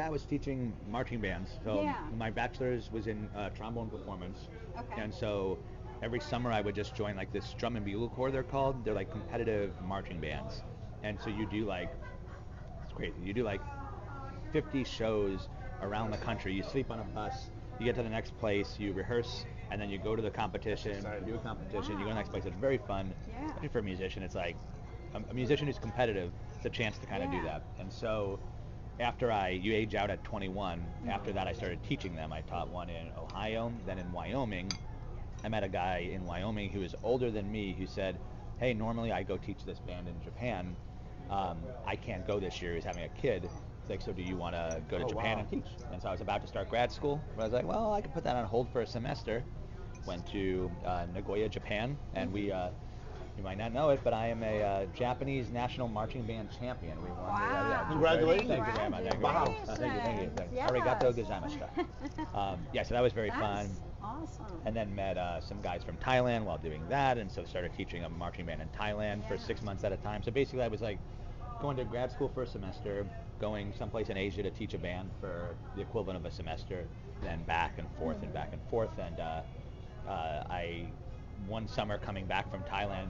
Yeah, I was teaching marching bands. So Yeah. my bachelor's was in trombone performance. Okay. And so every summer I would just join like this drum and bugle corps, they're called. They're like competitive marching bands. And so you do like, it's crazy. You do like 50 shows around the country. You sleep on a bus, you get to the next place, you rehearse, and then you go to the competition, you do a competition, you go to the next place. It's very fun. Yeah. Especially for a musician, it's like a musician who's competitive, it's a chance to kind of do Yeah. that. And so after you age out at 21, after that I started teaching them. I taught one in Ohio, then in Wyoming. I met a guy in Wyoming who was older than me who said, hey, normally I go teach this band in Japan. I can't go this year. He's having a kid. He's like, so do you want to go to Japan and teach? And so I was about to start grad school, but I was like, well, I could put that on hold for a semester. Went to Nagoya, Japan, and you might not know it, but I am a Japanese national marching band champion. We won. Wow. Congratulations. Thank you very much. Thank you. Wow. Thank you. Yes. Arigato gozaimashita. Yeah, so that was very fun. Awesome. And then met some guys from Thailand while doing that, and so started teaching a marching band in Thailand for 6 months at a time. So basically I was like going to grad school for a semester, going someplace in Asia to teach a band for the equivalent of a semester, then back and forth and back and forth. And one summer coming back from Thailand,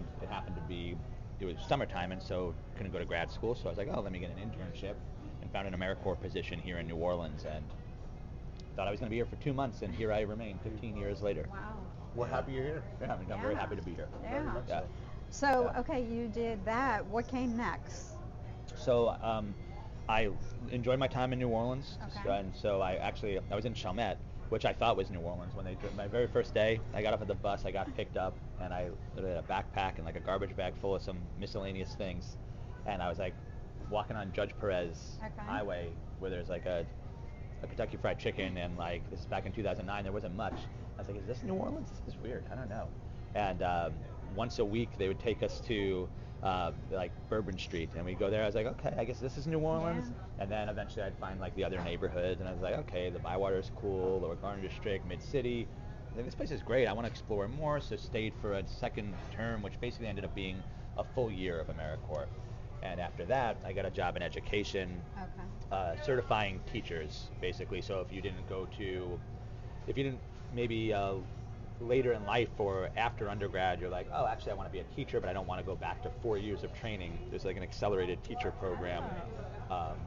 it was summertime, and so couldn't go to grad school, so I was like, oh, let me get an internship, and found an AmeriCorps position here in New Orleans, and thought I was going to be here for 2 months, and here I remain 15 years later. Wow. We're happy you're here. Yeah, I'm very happy to be here. Very much Yeah. so. So, okay, you did that. What came next? So I enjoyed my time in New Orleans, Okay. and so I was in Chalmette, which I thought was New Orleans. My very first day, I got off at the bus, I got picked up, and I literally had a backpack and like a garbage bag full of some miscellaneous things, and I was like walking on Judge Perez Highway where there's like a Kentucky Fried Chicken, and like this is back in 2009, there wasn't much. I was like, is this New Orleans? This is weird, I don't know. And once a week they would take us to like Bourbon Street, and we'd go there. I was like, okay, I guess this is New Orleans. Yeah. And then eventually I'd find like the other neighborhoods, and I was like, okay, the Bywater's cool, Lower Garden District, Mid-City. I think this place is great. I want to explore more, so stayed for a second term, which basically ended up being a full year of AmeriCorps. And after that, I got a job in education, certifying teachers, basically. So if you didn't maybe later in life or after undergrad, you're like, oh, actually I want to be a teacher, but I don't want to go back to 4 years of training. There's like an accelerated teacher program,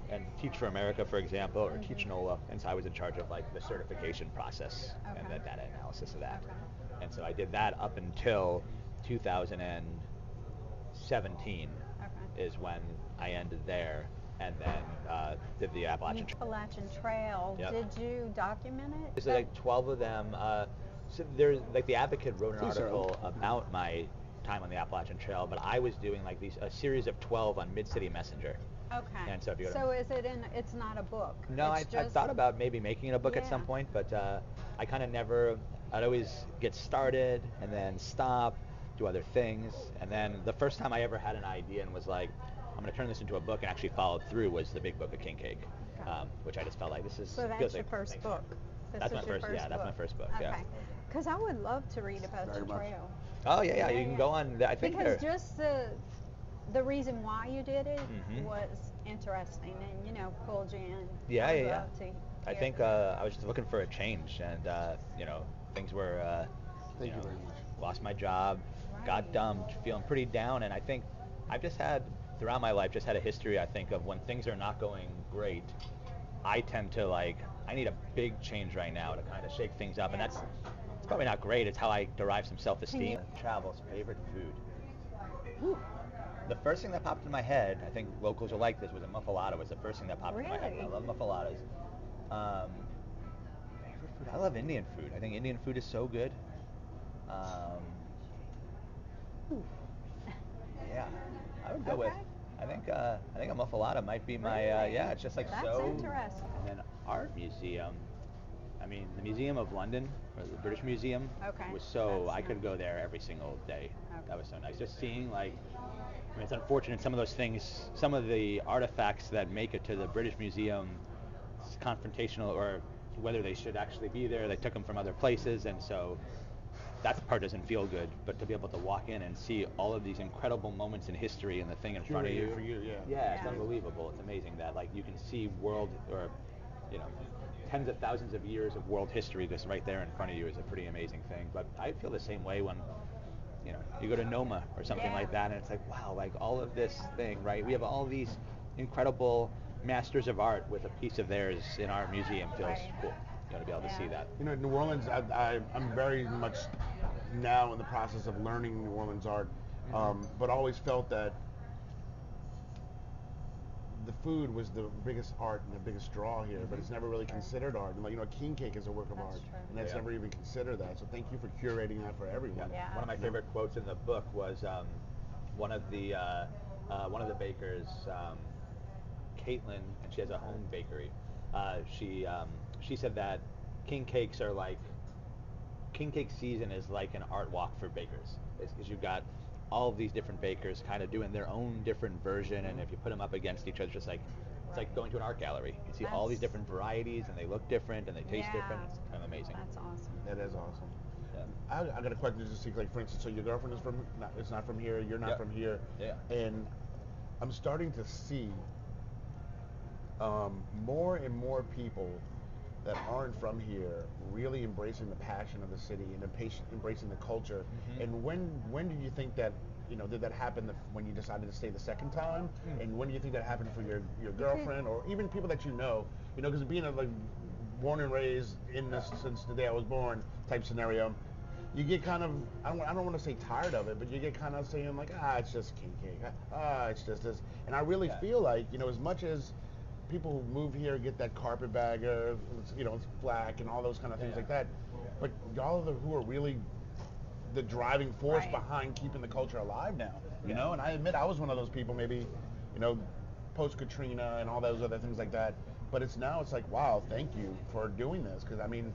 and Teach for America, for example, or Teach NOLA, and so I was in charge of like the certification process and the data analysis of that. And so I did that up until 2017 is when I ended there, and then did the Appalachian Trail. Appalachian Trail. Yep. Did you document it? There's like 12 of them. So there's like the Advocate wrote an article about my time on the Appalachian Trail, but I was doing like a series of 12 on Mid-City Messenger. Okay. And so if you is it it's not a book? No, I just thought about maybe making it a book at some point, but I kind of never. I'd always get started and then stop, do other things, and then the first time I ever had an idea and was like, I'm going to turn this into a book and actually followed through was The Big Book of King Cake, which I just felt like this is. So that's your first book. That's my first. Yeah, that's my first book. Okay. Yeah. Because I would love to read about your trail. Oh yeah. You can go on. I think because just the reason why you did it was interesting, and pulled you in. Yeah. I think I was just looking for a change, and things were. Thank you very much. Lost my job, got dumped, feeling pretty down, and I think I've just had throughout my life a history. I think of when things are not going great, I tend to I need a big change right now to kind of shake things up, and it's probably not great. It's how I derive some self-esteem. Travel's favorite food. Whew. The first thing that popped in my head, I think locals are like this, was a muffalata. Was the first thing that popped in my head. I love muffaladas. Favorite food? I love Indian food. I think Indian food is so good. Yeah, I would go with. I think a muffalata might be my. It's just like That's so. interesting. And then art museum. I mean, the Museum of London, or the British Museum, was so. I could go there every single day. That was so nice. Just seeing it's unfortunate some of those things, some of the artifacts that make it to the British Museum, it's confrontational, or whether they should actually be there. They took them from other places, and so. That part doesn't feel good, but to be able to walk in and see all of these incredible moments in history and the thing in front of you. For you, Yeah, it's unbelievable. It's amazing that you can see world or you know, tens of thousands of years of world history just right there in front of you is a pretty amazing thing. But I feel the same way when, you know, you go to Noma or something like that, and it's like, wow, like all of this thing, right? We have all these incredible masters of art with a piece of theirs in our museum. Feels cool, you know, to be able to see that. You know, New Orleans, I'm very much now in the process of learning New Orleans art, but always felt that the food was the biggest art and the biggest draw here, but it's never really considered art. And like, you know, king cake is a work of art, and that's never even considered that. So thank you for curating that for everyone. Yeah. One of my favorite quotes in the book was one of the bakers, Caitlin, and she has a home bakery. She said that king cakes are like king cake season is like an art walk for bakers. It's because you've got all of these different bakers kind of doing their own different version, and if you put them up against each other, it's just like it's like going to an art gallery. You see all these different varieties, and they look different, and they taste different. It's kind of amazing. That's awesome. That is awesome. Yeah. I got a question just to see, like, for instance, so your girlfriend is it's not from here, you're not from here. Yeah. And I'm starting to see more and more people that aren't from here really embracing the passion of the city and embracing the culture. And when do you think that, you know, did that happen when you decided to stay the second time? And when do you think that happened for your girlfriend or even people that you know? You know, because being like born and raised in this since the day I was born type scenario, you get kind of, I don't want to say tired of it, but you get kind of saying like, it's just king cake, it's just this. And I really feel like, you know, as much as people who move here get that carpetbagger, you know, it's black and all those kind of things like that, but y'all are who are really the driving force behind keeping the culture alive now, you know. And I admit I was one of those people, maybe, you know, post Katrina and all those other things like that. But it's like, wow, thank you for doing this, because I mean,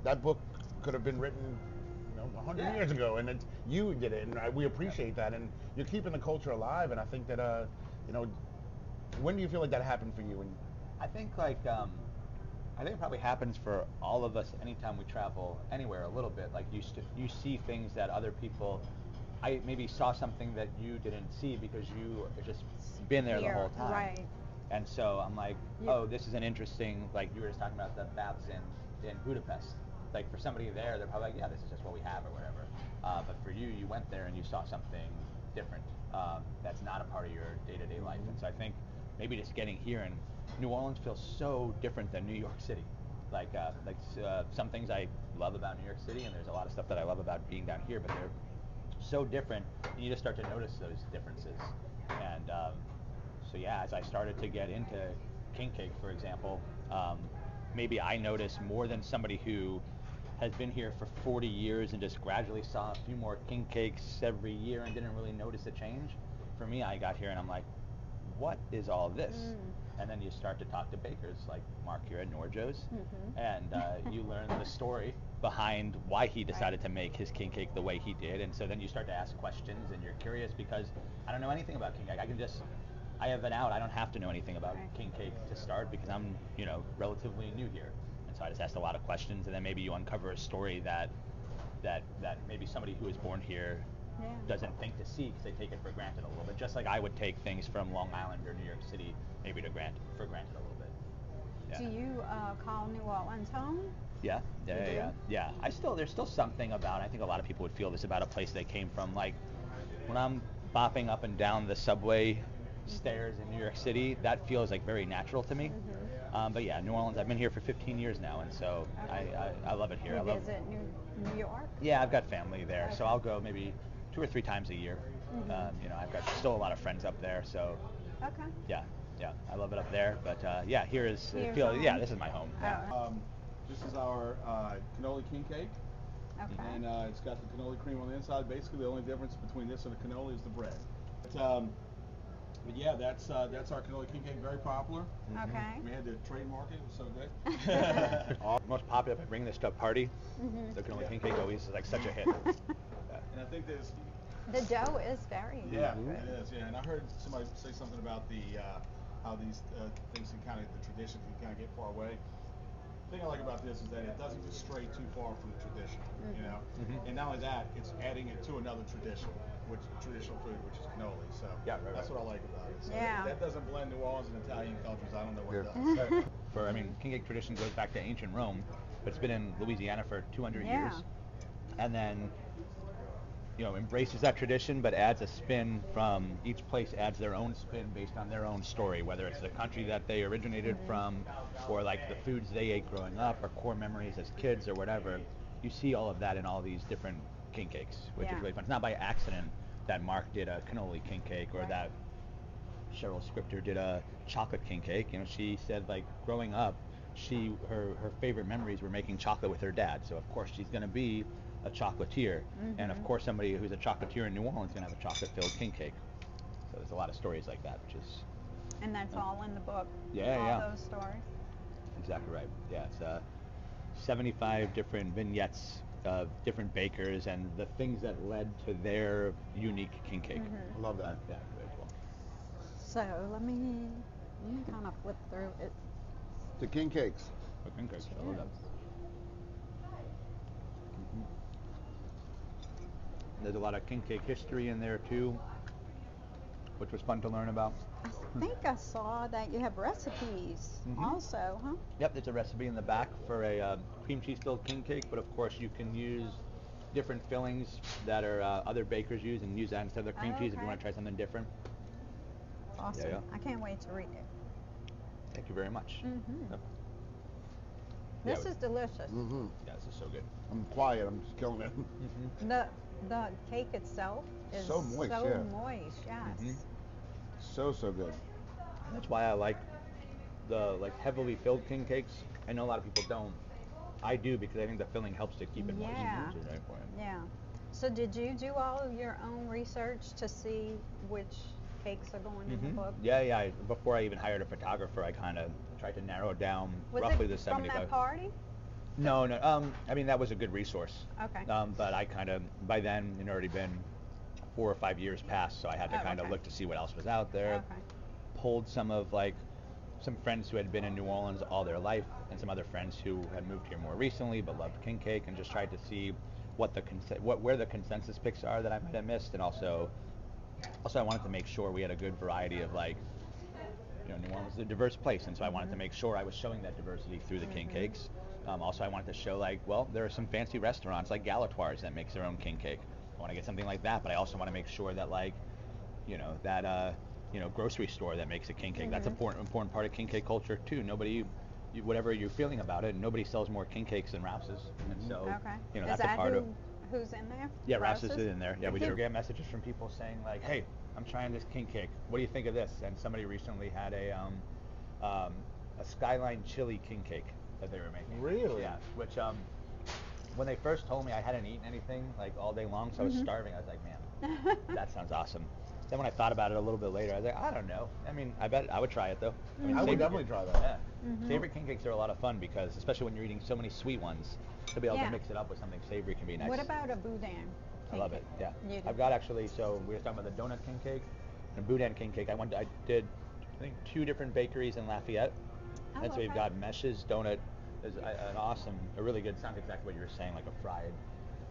that book could have been written, you know, 100 years ago, and you did it, and we appreciate that, and you're keeping the culture alive. And I think that, you know, when do you feel like that happened for you? And I think it probably happens for all of us anytime we travel anywhere a little bit. Like you see things that other people, I maybe saw something that you didn't see because you have just been there the whole time. Right. And so I'm like, oh, this is an interesting, like you were just talking about the baths in Budapest. Like for somebody there, they're probably like, yeah, this is just what we have or whatever. But for you, you went there and you saw something different that's not a part of your day-to-day life. And so I think maybe just getting here, and New Orleans feels so different than New York City. Some things I love about New York City, and there's a lot of stuff that I love about being down here, but they're so different, and you just start to notice those differences. And so yeah, as I started to get into king cake, for example, maybe I noticed more than somebody who has been here for 40 years and just gradually saw a few more king cakes every year and didn't really notice a change. For me, I got here and I'm like, what is all this? And then you start to talk to bakers like Mark here at Norjo's, and you learn the story behind why he decided to make his king cake the way he did. And so then you start to ask questions, and you're curious because I don't know anything about king cake. I have an out. I don't have to know anything about king cake to start because I'm, you know, relatively new here. And so I just asked a lot of questions, and then maybe you uncover a story that maybe somebody who was born here doesn't think to see because they take it for granted a little bit. Just like I would take things from Long Island or New York City maybe for granted a little bit. Yeah. Do you call New Orleans home? Yeah. There's still something about, I think a lot of people would feel this about a place they came from. Like when I'm bopping up and down the subway stairs in New York City, that feels like very natural to me. But yeah, New Orleans, I've been here for 15 years now, and so I love it here. You visit New York? Yeah, I've got family there, so I'll go maybe 2 or 3 times a year. You know, I've got still a lot of friends up there, so yeah, I love it up there. But here is this is my home. This is our cannoli king cake. And it's got the cannoli cream on the inside. Basically, the only difference between this and a cannoli is the bread. But yeah, that's our cannoli king cake. Very popular. Okay. We had to trademark it. It was so good. Most popular, if I bring this to a party, the cannoli king cake always is like such a hit. And I think there's the dough is very good. It is. Yeah, and I heard somebody say something about the how these things can kind of, the traditions can kind of get far away. thing I like about this is that it doesn't just stray too far from the tradition, Mm-hmm. you know. Mm-hmm. And not only that, it's adding it to another tradition, which traditional food, which is cannoli. So Yeah, right, that's right. what I like about it. So Yeah. that doesn't blend New Orleans and Italian cultures. I don't know what Yeah. does. I mean, king cake tradition goes back to ancient Rome, but it's been in Louisiana for 200 Yeah. years. And then, embraces that tradition, but adds a spin from each place, adds their own spin based on their own story, whether it's the country that they originated from, or like the foods they ate growing up, or core memories as kids, or whatever. You see all of that in all these different king cakes, which is Yeah. really fun. It's not by accident that Mark did a cannoli king cake, or Right. that Cheryl Scripter did a chocolate king cake. She said, like, growing up, her favorite memories were making chocolate with her dad. So of course she's going to be a chocolatier, and of course somebody who's a chocolatier in New Orleans is going to have a chocolate-filled king cake. So there's a lot of stories like that, which is And that's all in the book. Yeah, all yeah. those stories. exactly right. Yeah, it's 75 different vignettes of different bakers and the things that led to their unique king cake. I love that. Yeah, very cool. So let me kind of flip through it. The king cakes. The king cakes, I love that. There's a lot of king cake history in there too, which was fun to learn about. I think I saw that you have recipes also, huh? Yep, there's a recipe in the back for a cream cheese filled king cake, but of course you can use different fillings that are other bakers use and use that instead of the cream cheese if you Okay. want to try something different. Awesome. yeah. I can't wait to read it. Thank you very much. Mm-hmm. Yep. This Yeah, is delicious. Mm-hmm. Yeah, this is so good. I'm quiet. I'm just killing it. The cake itself is So moist, so yeah. moist, yes. Mhm. So good. That's why I like the heavily filled king cakes. I know a lot of people don't. I do because I think the filling helps to keep it moist. Yeah. Which is very important. Yeah. So did you do all of your own research to see which cakes are going in the book? Yeah. Before I even hired a photographer, I kind of tried to narrow down Was roughly it the from 75. that party? No. I mean, that was a good resource. Okay. But I kind of, by then, it had already been 4 or 5 years past, so I had to kind of okay. look to see what else was out there. Okay. Pulled some of some friends who had been in New Orleans all their life, and some other friends who had moved here more recently but loved king cake, and just tried to see where the consensus picks are that I might have missed, and also I wanted to make sure we had a good variety of New Orleans is a diverse place, and so I wanted to make sure I was showing that diversity through the king cakes. Also, I wanted to show there are some fancy restaurants like Galatoire's that makes their own king cake. I want to get something like that, but I also want to make sure that grocery store that makes a king cake. That's an important part of king cake culture too. Whatever you're feeling about it, nobody sells more king cakes than Rouse's, and so Okay. Is that's that a part of. who's in there? Yeah, Rouse's is Rouse's? in there. Yeah, we did get messages from people saying "Hey, I'm trying this king cake. What do you think of this?" And somebody recently had a skyline chili king cake that they were making. Really? Yeah. Which when they first told me, I hadn't eaten anything all day long, so I was starving. I was like, man, that sounds awesome. Then when I thought about it a little bit later, I was like, I don't know. I mean, I bet I would try it though. I would definitely try that. Yeah. Favorite king cakes are a lot of fun because, especially when you're eating so many sweet ones, to be able to mix it up with something savory can be nice. What about a boudin? I love it. Yeah. You do? I've got so we were talking about the donut king cake and boudin king cake. I did, I think, 2 different bakeries in Lafayette. And so we've got Mesh's donut is a really good, sounds exactly what you were saying, like a fried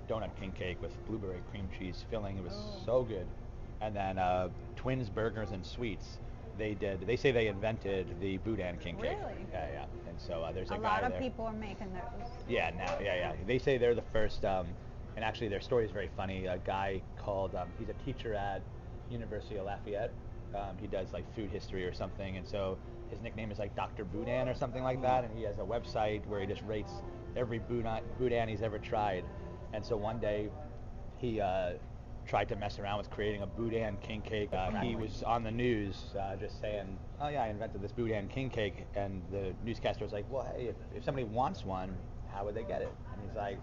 donut king cake with blueberry cream cheese filling. It was so good. And then Twins Burgers and Sweets, they say they invented the boudin king cake. Really? Yeah. And so there's a A guy lot there. of people are making those. Yeah, now, yeah. They say they're the first, and actually their story is very funny. A guy called, he's a teacher at University of Lafayette. He does food history or something, and so his nickname is Dr. Boudin or something like that, and he has a website where he just rates every boudin he's ever tried. And so one day he tried to mess around with creating a boudin king cake. He was on the news just saying, oh yeah, I invented this boudin king cake, and the newscaster was like, well, hey, if somebody wants one, how would they get it? And he's like,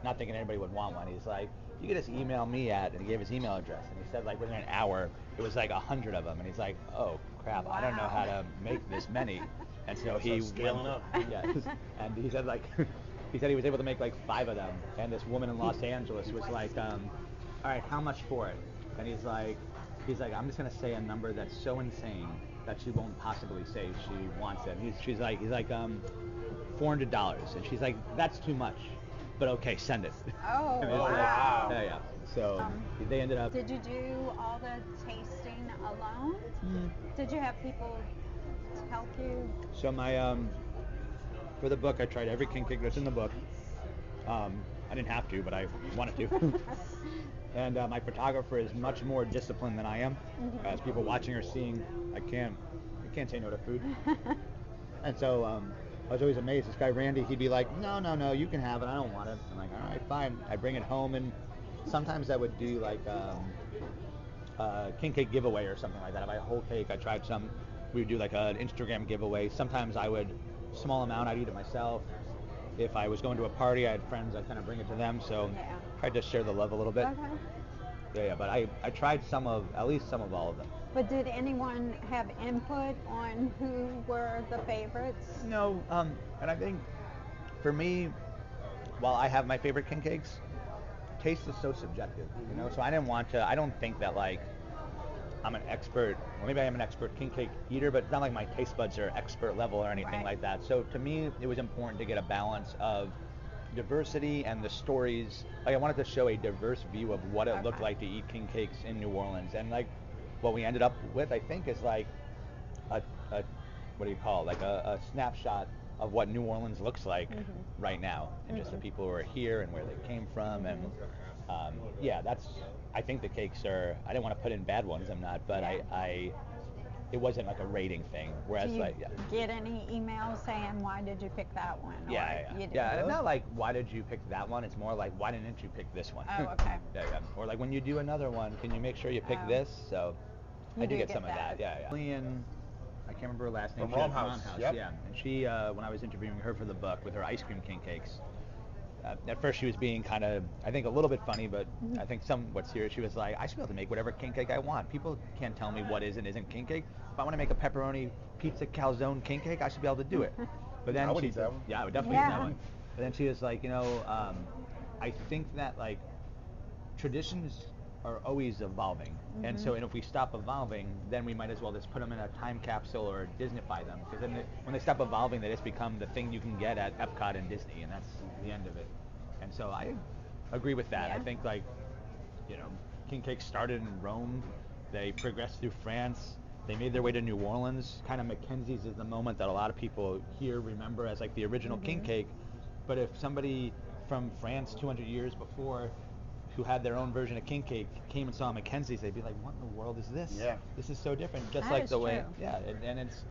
not thinking anybody would want one. He's like, you can just email me and he gave his email address, and he said within an hour it was 100 of them, and he's like, oh crap, I don't know how to make this many. And so he scaling up. Yes. And he said he was able to make 5 of them, and this woman in Los Angeles was like, all right, how much for it? And he's like, I'm just gonna say a number that's so insane that she won't possibly say she wants it. He's like $400, and she's like, that's too much, but okay, send it. Oh, And it's like, wow. yeah. So they ended up. Did you do all the tasting alone? Did you have people help you? So my for the book, I tried every king cake that's in the book. I didn't have to, but I wanted to. And my photographer is much more disciplined than I am. As people watching are seeing, I can't say no to food. And so I was always amazed. This guy Randy, he'd be like, no, you can have it. I don't want it. I'm like, all right, fine. I bring it home, and sometimes I would do like king cake giveaway or something like that. If I had a whole cake, I tried some. We would do like an Instagram giveaway. Sometimes I would, small amount, I'd eat it myself. If I was going to a party, I had friends, I'd kind of bring it to them. So I tried to share the love a little bit. Okay. Yeah, but I tried at least some of all of them. But did anyone have input on who were the favorites? No, and I think for me, while I have my favorite king cakes, taste is so subjective, you know. So I don't think that like I'm an expert. Well, maybe I am an expert king cake eater, but it's not like my taste buds are expert level or anything like that. So to me, it was important to get a balance of diversity and the stories. Like I wanted to show a diverse view of what it looked like to eat king cakes in New Orleans, and like what we ended up with, I think, is like a what do you call it? Like a snapshot of what New Orleans looks like right now, and just the people who are here and where they came from, and that's. I think the cakes are. I didn't want to put in bad ones. I'm not, but it wasn't like a rating thing. Whereas Do you like get any emails saying why did you pick that one? Yeah. It's not like why did you pick that one. It's more like why didn't you pick this one? Oh, okay. Yeah. Or like when you do another one, can you make sure you pick this? So I do get some of that. Yeah. Lillian, I can't remember her last name. From Rom House. Yep. Yeah. And she, when I was interviewing her for the book with her ice cream king cakes, at first she was being kind of, I think, a little bit funny, but I think somewhat serious. She was like, I should be able to make whatever king cake I want. People can't tell me what is and isn't king cake. If I want to make a pepperoni pizza calzone king cake, I should be able to do it. But then I would eat that one. Yeah, I would definitely eat that one. But then she was like, I think that like traditions are always evolving, and if we stop evolving, then we might as well just put them in a time capsule or Disneyfy them, because then when they stop evolving, they just become the thing you can get at Epcot and Disney, and that's the end of it. And so I agree with that. I think like king cakes started in Rome, they progressed through France, they made their way to New Orleans. Kind of Mackenzie's is the moment that a lot of people here remember as like the original king cake, but if somebody from France 200 years before who had their own version of king cake came and saw Mackenzie's, they'd be like, what in the world is this? Yeah. This is so different. Just That like is the way, true. and it's,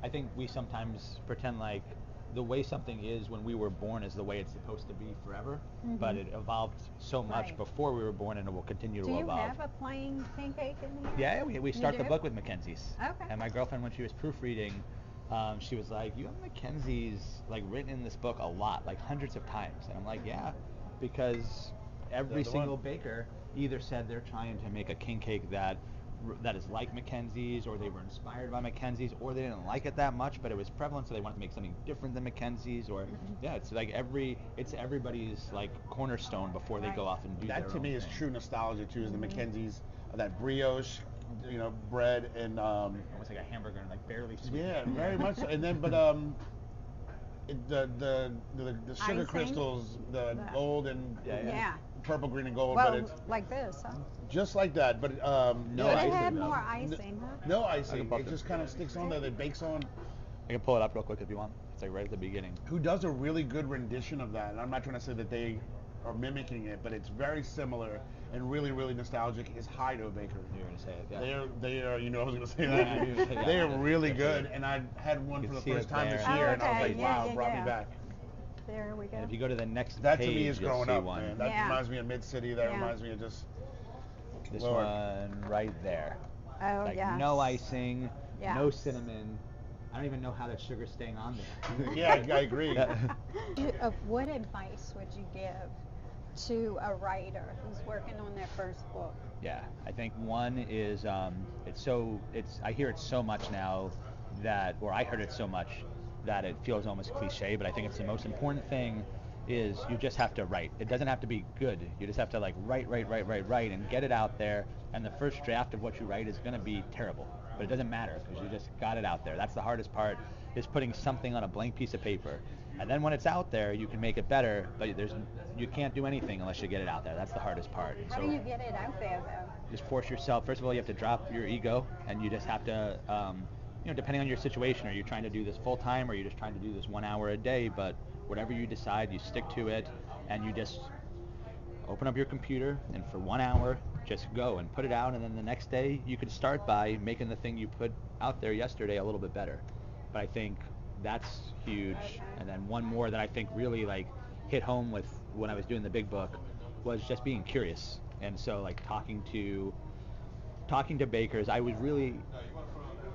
I think we sometimes pretend like the way something is when we were born is the way it's supposed to be forever, but it evolved so much Right. before we were born, and it will continue Do to you evolve. have a plain king cake in here? Yeah, we start the do? book with Mackenzie's. Okay. And my girlfriend, when she was proofreading, she was like, you have Mackenzie's like written in this book a lot, like hundreds of times. And I'm like, yeah, because every single baker either said they're trying to make a king cake that is like Mackenzie's, or they were inspired by Mackenzie's, or they didn't like it that much, but it was prevalent, so they wanted to make something different than Mackenzie's, or it's like it's everybody's like cornerstone before they go off and do That their to own me is thing. true nostalgia too. Is the Mackenzie's, that brioche, bread and Almost like a hamburger and like barely sweet. yeah, very much so. And then but the sugar Icing? crystals, the gold and Yeah. purple, green, and gold, Well, but it's like this, huh? just like that. But No But icing, it had though. more icing, huh? no icing. butter. It just kind of sticks on there. It bakes on. I can pull it up real quick if you want. It's like right at the beginning. Who does a really good rendition of that? And I'm not trying to say that they are mimicking it, but it's very similar and really, really nostalgic. Is Hido Baker. You're gonna say it, yeah. They are. I was gonna say Yeah, you were that. gonna say They that. are really Yeah, good, sure. and I had one You for can the see first it time this there. year, Oh, and I was okay. like, Yeah, wow, yeah, brought me yeah. back. There we go. And if you go to the next That page, to me is you'll growing see up, one. man. That Yeah. reminds me of Mid City. That Yeah. reminds me of just. This Lord. one right there. Oh, Like yes. no icing, no Yes. cinnamon. I don't even know how that sugar's staying on there. Yeah, I agree. What advice would you give to a writer who's working on their first book? Yeah, I think one is I hear it so much now or I heard it so much that it feels almost cliche, but I think it's the most important thing is you just have to write. It doesn't have to be good. You just have to like write and get it out there, and the first draft of what you write is going to be terrible. but it doesn't matter because you just got it out there. That's the hardest part, is putting something on a blank piece of paper. And then when it's out there, you can make it better, but you can't do anything unless you get it out there. That's the hardest part. How do you get it out there, though? Just force yourself. First of all, you have to drop your ego, and you just have to, depending on your situation, are you trying to do this full time, or are you just trying to do this 1 hour a day? But whatever you decide, you stick to it, and you just open up your computer, and for 1 hour, just go and put it out, and then the next day, you could start by making the thing you put out there yesterday a little bit better. But I think that's huge. Okay. And then one more that I think really like hit home with when I was doing the big book was just being curious. And so like talking to bakers, I was really,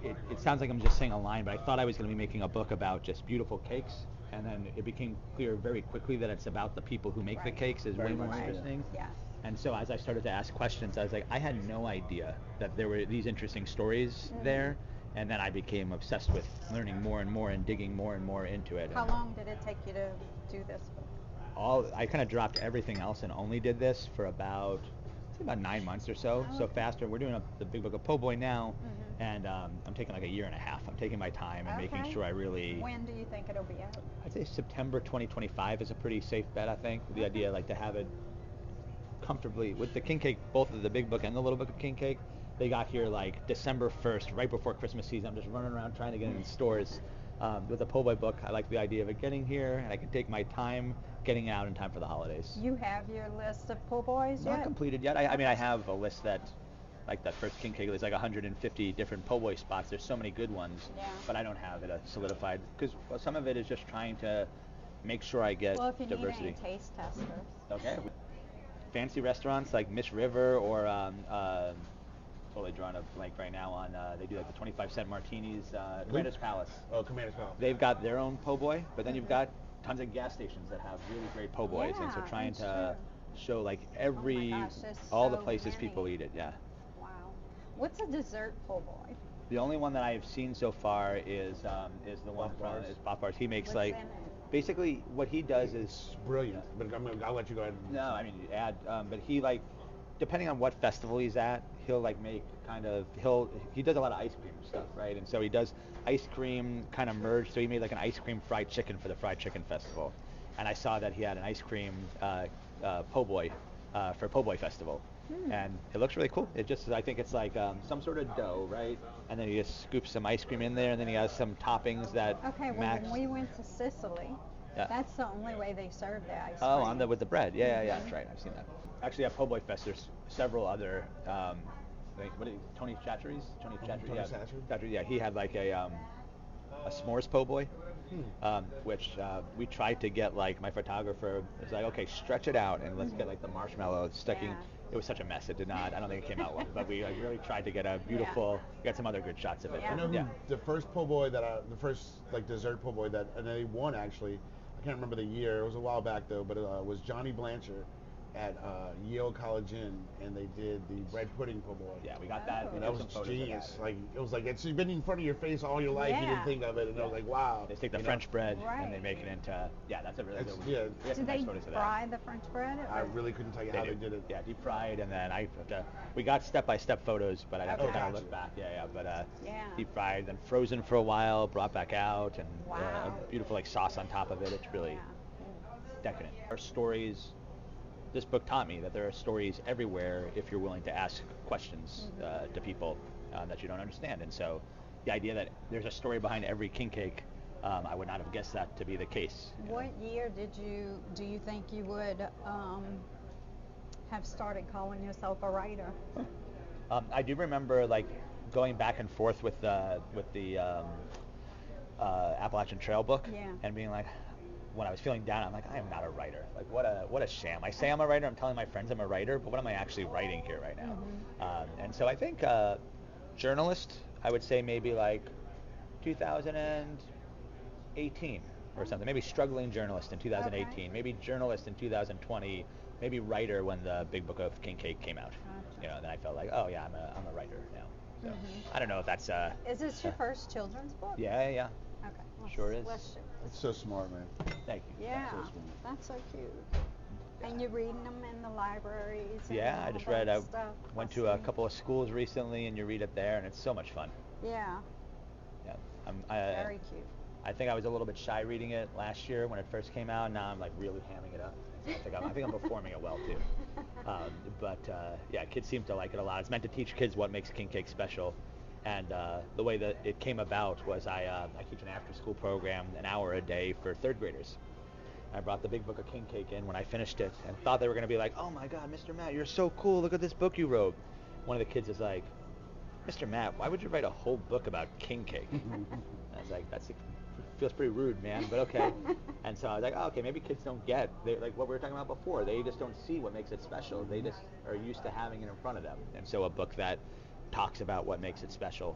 it sounds like I'm just saying a line, but I thought I was going to be making a book about just beautiful cakes. And then it became clear very quickly that it's about the people who make the cakes is way more interesting. Yes. And so as I started to ask questions, I was like, I had no idea that there were these interesting stories there. And then I became obsessed with learning more and more and digging more and more into it. How long did it take you to do this book? I kind of dropped everything else and only did this for about 9 months or so. Oh, So okay. faster. We're doing the big book of Po' Boy now, and I'm taking like a year and a half. I'm taking my time and making Okay. sure I really. When do you think it'll be out? I'd say September 2025 is a pretty safe bet. I think the idea like to have it comfortably with the king cake, both of the big book and the little book of king cake. They got here like December 1st, right before Christmas season. I'm just running around trying to get it in stores. With the Po' Boy book, I like the idea of it getting here, and I can take my time getting it out in time for the holidays. You have your list of po' boys Not yet? completed yet. I mean, I have a list that, like that first king cake, there's like 150 different po' boy spots. There's so many good ones, Yeah. but I don't have it solidified because some of it is just trying to make sure I get Well, if you diversity. need any taste testers. Okay. Fancy restaurants like Miss River or totally drawing a blank right now on they do like the 25-cent martinis. Commander's Palace. Oh, Commander's Palace. They've got their own po' boy, but then you've got tons of gas stations that have really great po' boys, and so Yeah, trying that's to show like Oh my gosh, there's all the so places many. people eat it. Yeah. Wow. What's a dessert po' boy? The only one that I've seen so far is the one Bob from Bars. Bob Bars. He makes What's like in it? basically what he does is It's brilliant, but I'll let you go ahead. no, I mean you add, but he like depending on what festival he's at, he'll like make he does a lot of ice cream stuff, right? And so he does ice cream kind of merged. So he made like an ice cream fried chicken for the fried chicken festival, and I saw that he had an ice cream po' boy for Po' Boy Festival. And it looks really cool. I think it's like some sort of dough, right? And then he just scoops some ice cream in there, and then he has some toppings that Okay, well, max. when we went to Sicily, Yeah. that's the only way they serve the ice cream. Oh, with the bread. Yeah, that's right. I've seen that. Actually, at Po' Boy Fest, there's several other. Tony Chachery's? Tony Chachery. Tony Yeah. Chachery? Chachery, yeah, he had like a s'mores po' boy, which we tried to get. Like my photographer was like, okay, stretch it out and let's get like the marshmallow sticking. Yeah. It was such a mess. It did not. I don't think it came out well. But we like, really tried to get a beautiful. We got some other good shots of it. Yeah. I know who Yeah. the first po' boy the first like dessert po' boy and they won actually. I can't remember the year. It was a while back though, but it was Johnny Blanchard at Yale College Inn, and they did the bread pudding po' boy. Yeah, we got that. Oh. We And got that some was photos of genius. that. Like it was like it's been in front of your face all your life. You Yeah. didn't think of it, and I was like, wow. They take the You know? French bread and they Right. make it into. Yeah, that's a really good one. Yeah. We got Do some they nice photos of that. fry the French bread? I or- really couldn't tell you how they did it. Yeah, deep fried, and then we got step-by-step photos, but I'd have to Okay. kind of Gotcha. look back. Yeah, but Yeah. deep fried, then frozen for a while, brought back out, and Wow. beautiful like sauce on top of it. It's really Yeah. decadent. Our stories. This book taught me that there are stories everywhere if you're willing to ask questions to people that you don't understand. And so the idea that there's a story behind every king cake, I would not have guessed that to be the case. you know. What year do you think you would have started calling yourself a writer? I do remember like going back and forth with the Appalachian Trail book, Yeah. and being like, when I was feeling down, I'm like, I am not a writer. Like, what a sham. I say I'm a writer. I'm telling my friends I'm a writer, but what am I actually writing here right now? And so I think journalist, I would say maybe like 2018 or something. Maybe struggling journalist in 2018. Okay. Maybe journalist in 2020. Maybe writer when the Big Book of King Cake came out. Gotcha. You know, then I felt like, oh yeah, I'm a writer now. So I don't know if that's Is this your first children's book? yeah. Okay. Sure is. Let's share this. It's so smart, man. Thank you. Yeah, so smart. that's so cute. And you're reading them in the libraries. And Yeah, I all just that read. I stuff. went I to a see. couple of schools recently, and you read it there, and it's so much fun. Yeah. Yeah. Very cute. I think I was a little bit shy reading it last year when it first came out. Now I'm like really hamming it up. I think I'm performing it well too. Yeah, kids seem to like it a lot. It's meant to teach kids what makes king cake special. And the way that it came about was I teach an after-school program, an hour a day for third graders. I brought the big book of king cake in when I finished it and thought they were going to be like, "Oh my God, Mr. Matt, you're so cool. Look at this book you wrote." One of the kids is like, "Mr. Matt, why would you write a whole book about king cake?" I was like, feels pretty rude, man, but okay. And so I was like, oh, okay, maybe kids don't get, like what we were talking about before, they just don't see what makes it special. They just are used to having it in front of them. And so a book that talks about what makes it special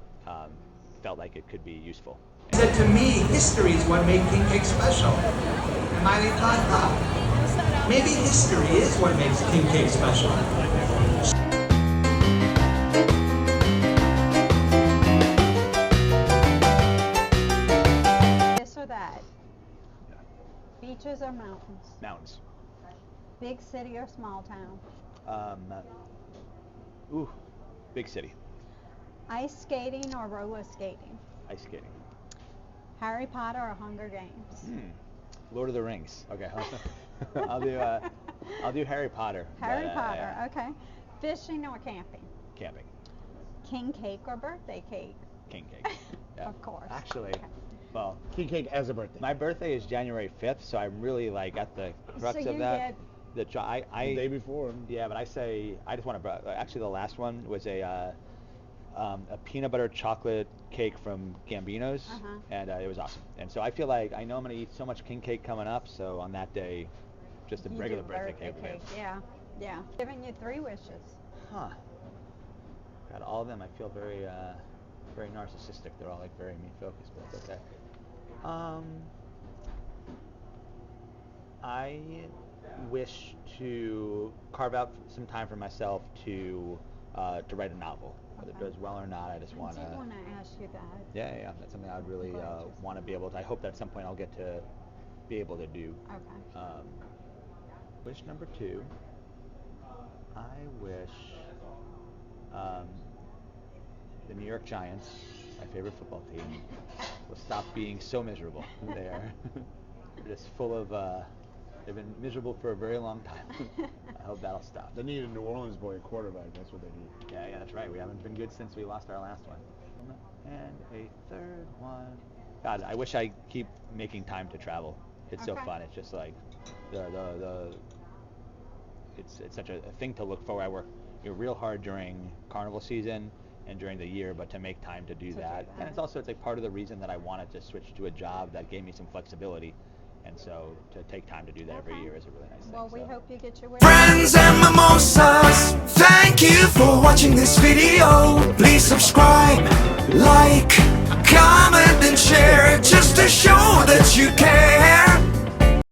felt like it could be useful. Said to me, history is what made king cake special. And I thought, maybe history is what makes king cake special. Beaches or mountains? Mountains. Big city or small town? Big city. Ice skating or roller skating? Ice skating. Harry Potter or Hunger Games? Lord of the Rings. Okay. I'll do Harry Potter. Harry Potter. Okay. Fishing or camping? Camping. King cake or birthday cake? King cake. Yeah. Of course. Actually. Okay. Well, king cake as a birthday. My birthday is January 5th, so I'm really like at the crux of that. The day before. Yeah, but I just want to. Actually, the last one was a peanut butter chocolate cake from Gambino's, and it was awesome. And so I feel like I know I'm gonna eat so much king cake coming up. So on that day, just a regular birthday cake. Yeah. Giving you 3 wishes. Huh. God, all of them I feel very very narcissistic. They're all like very me focused, but that's okay. I wish to carve out some time for myself to write a novel. Whether it does well or not, I just want to. I did want to ask you that. Yeah, that's something I'd really want to be able to. I hope that at some point I'll get to be able to do. Okay. Wish number 2. I wish the New York Giants, my favorite football team, will stop being so miserable. They're just full of. They've been miserable for a very long time. I hope that'll stop. They need a New Orleans boy quarterback. That's what they need. Yeah, that's right. We haven't been good since we lost our last one. And a third one. God, I wish I keep making time to travel. It's so fun. It's just like it's such a thing to look forward. I work real hard during carnival season and during the year, but to make time to do that. And it's like part of the reason that I wanted to switch to a job that gave me some flexibility. And so to take time to do that every year is a really nice thing. Well, we hope you get your wish. Friends and mimosas, thank you for watching this video. Please subscribe, like, comment and share just to show that you care.